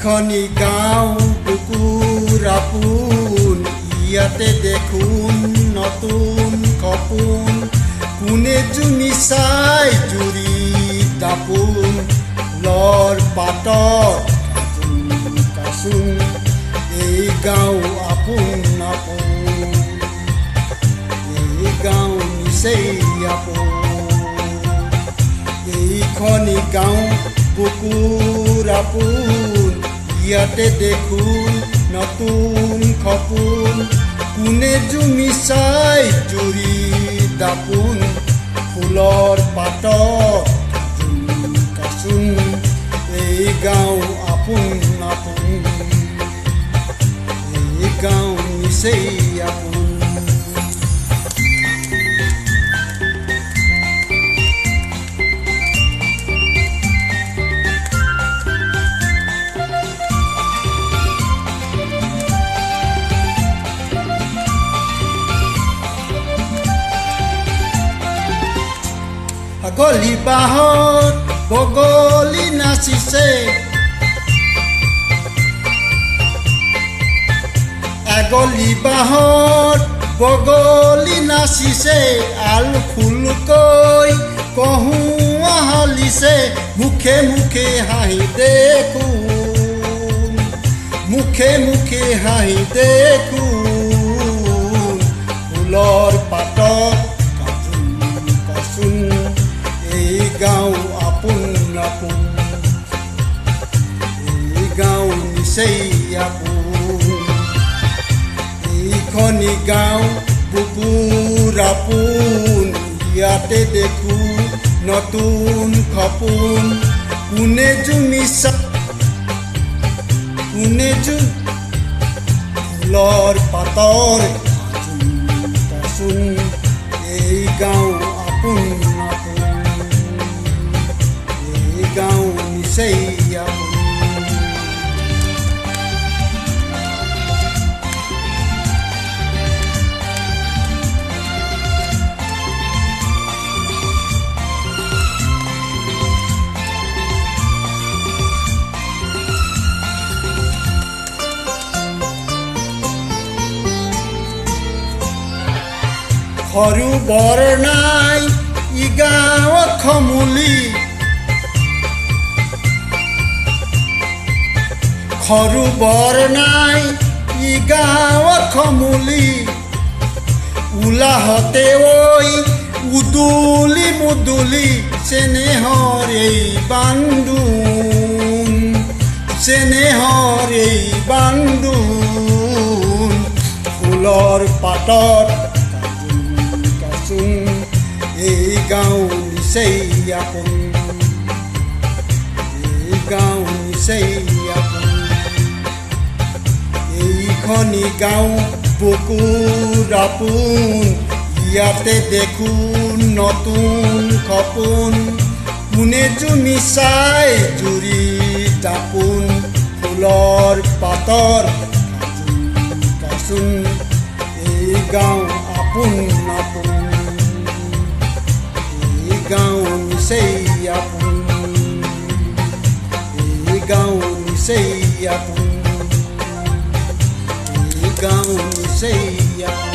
এইখনি গাঁও বুকুৰ আপোন ইয়াতে দেখোন নতুন সপোন কোনে জুমি চাই জুৰি দাপোন লৰ পাতত কাচোন এই গাঁও আপোন আপোন এই গাঁও নিচেই আপোন এইখনি গাঁও বুকুৰ আপোন ইয়াতে দেখোন নতুন সপোন কোনে জুমি চাই জুৰি দাপোন ফুলৰ পাতত কাচোন এই গাঁও আপোন আপোন এই গাঁও নিচেই আপোন গলি বাহত বগলী নাচিছে এগলি বাহত বগলী নাচিছে আল ফুলকৈ কহুৱা হালিছে মুখে মুখে হাঁহি দেখোন মুখে মুখে হাঁহি দেখোন ফুলৰ পাতত কাচোন এই গাঁও আপোন আপোন এই গাঁও নিচেই আপোন এইখনি গাঁও বুকুৰ আপোন ইয়াতে দেখোন নতুন সপোন কোনে জুমি কোনে ফুলৰ পাতৰ কাচোন এই গাঁও আপোন গাঁও নিচেই আপোন সৰু বৰ নাই ই গাঁৱত খমুলি সৰু বৰ নাই ই গাঁৱত খমুলি ওলাহতে ঐ উদুলি মুদুলি চেনেহৰ এই বান্দোন চেনেহৰ এই বান্দোন ফুলৰ পাতত কাচোন এই গাঁও নিচেই আপোন এই গাঁও নিচেই আপোন এইখনি গাঁও বুকুৰ আপোন ইয়াতে দেখোন নতুন সপোন কোনে জুমি চাই জুৰি দাপোন ফুলৰ পাতৰ কাচোন এই গাঁও আপোন আপোন এই গাঁও নিচেই আপোন এই গাঁও নিচেই আপোন গাঁও নিচেই আপোন